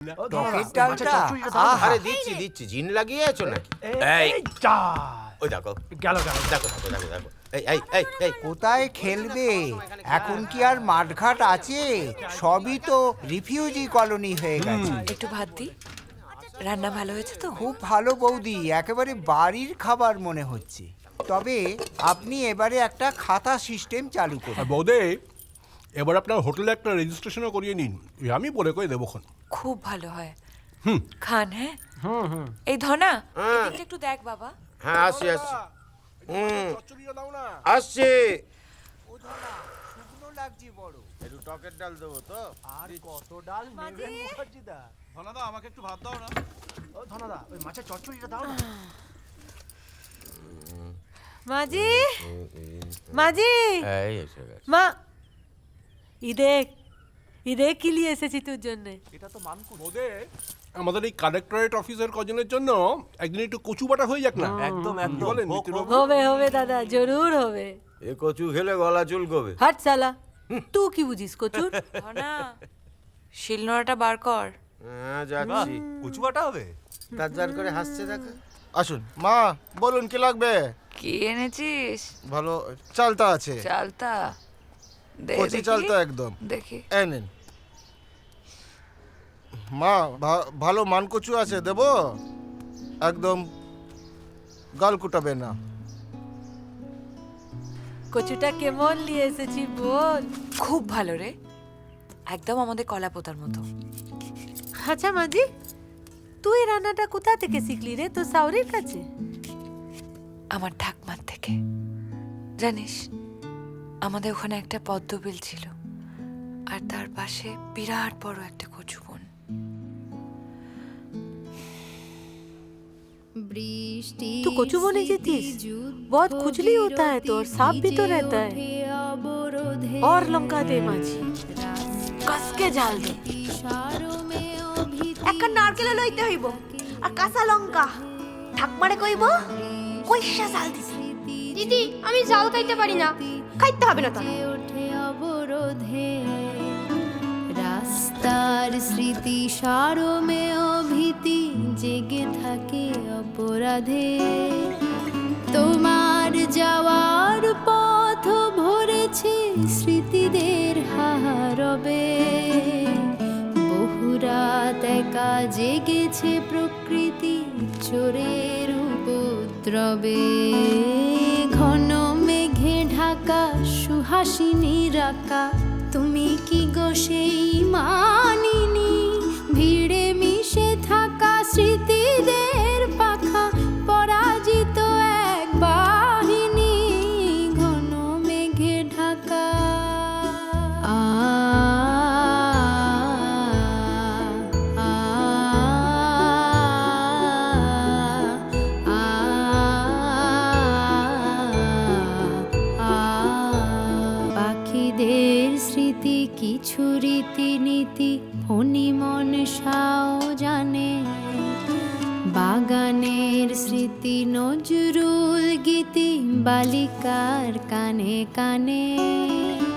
টকের ডালটা আরে দিচ্ছি দিচ্ছি, জিন লাগিয়েছো নাকি? এই ওই দেখো, গেল দেখো দেখো দেখো দেখো, এই এই এই এই কোথায় খেলবে? এখন কি আর মাঠঘাট আছে? সবই তো রিফিউজি কলোনি হয়ে গেছে। একটু ভাত দি। রান্না ভালো হয়েছে তো? খুব ভালো বৌদি, একেবারে বাড়ির খাবার মনে হচ্ছে। তবে আপনি এবারে একটা খাতা সিস্টেম চালু করুন। আর বৌদে, এবার আপনার হোটেলে একটা রেজিস্ট্রেশনও করিয়ে নিন, আমি বলে করে দেবোক্ষণ। খুব ভালো হয়। খান। হ্যাঁ এই ধনা, এদিকটা একটু দেখ বাবা। হ্যাঁ আসছি আসছি, আসছি। ও ধনা, শুকনো লাগছে বড়। একটু টকের ডাল দেবো তো? আর কত ডাল নেবেন মুখার্জিদা? ধনাদা, আমাকে একটু ভাত দাও না। ও ধনাদা, ওই মাছের চচ্চড়িটা দাও না। মাজি, মাজি, এই এসে গেছে। মা, ঈদে কি নিয়ে এসেছি তোর জন্য? এটা তো মানকুন। বৌদে, আমাদের এই কালেক্টরেট অফিসের কজনের জন্য একদিন একটু কচু বাটা হয়ে যাক না। একদম কি বলেন নীতিনবাবু? হবে দাদা, জরুর হবে। এ কচু খেলে গলা চুলকবে। হাট সালা, তুই কি বুঝিস কচুর? ধনা, শিলনোড়াটা বার কর। হ্যাঁ যাচ্ছি। কচু বাটা হবে? তার করে হাসছে দেখো। আসুন মা, বলুন কি লাগবে? কি এনেছিস? ভালো চালতা আছে, চালতা দে কচি দেখি। চালতা একদম। দেখি। এই নিন মা, ভালো মানকচু আছে, দেবো? একদম গাল কুটাবে না। কচুটা কেমন নিয়ে এসেছি বল? খুব ভালো রে, একদম আমাদের কলা পোতার মতো। আচ্ছা মাজি, তুই রান্নাটা কোথা থেকে শিখলি রে? তোর শাওরির কাছে? আমার ঠাকমার থেকে। জানিস, আমাদের ওখানে একটা পদ্মবিল ছিল, আর তার পাশে বিরাট বড় একটা কচু বন। तू कचू बने जेतीस? बहुत खुजली होता है तो, और सांप भी तो रहता है। और लंका दे माजी, कस के जाल दे। একটা নারকেল লইতে হইব আর কাঁচা লঙ্কা। ঠাকমারে কইব কইসা জাল দিছি। দিদি, আমি জাল খাইতে পারি না। খাইতে হবে না তো। রাস্তার স্মৃতি সারমে অভীতি জেগে থাকে অপরাধে। তোমার যাওয়ার পথ ভরেছে স্মৃতিদের হাহারবে। বহু রাত একা জেগেছে প্রকৃতি চোরের উপদ্রবে। ঘন মেঘে ঢাকা সুহাসিনী রাকা, তুমি কি গো সেই মানিনি? ভিড়ে মিশে থাকা স্মৃতিদের পাখা, পরাজিত এক বাহিনী। ঘন মেঘে ঢাকা আ আ পাখিদের স্মৃতি কিছু রীতিনীতি ফণি মনসাও জানে। বাগানের স্মৃতি নজরুল গীতি বালিকার কানে কানে।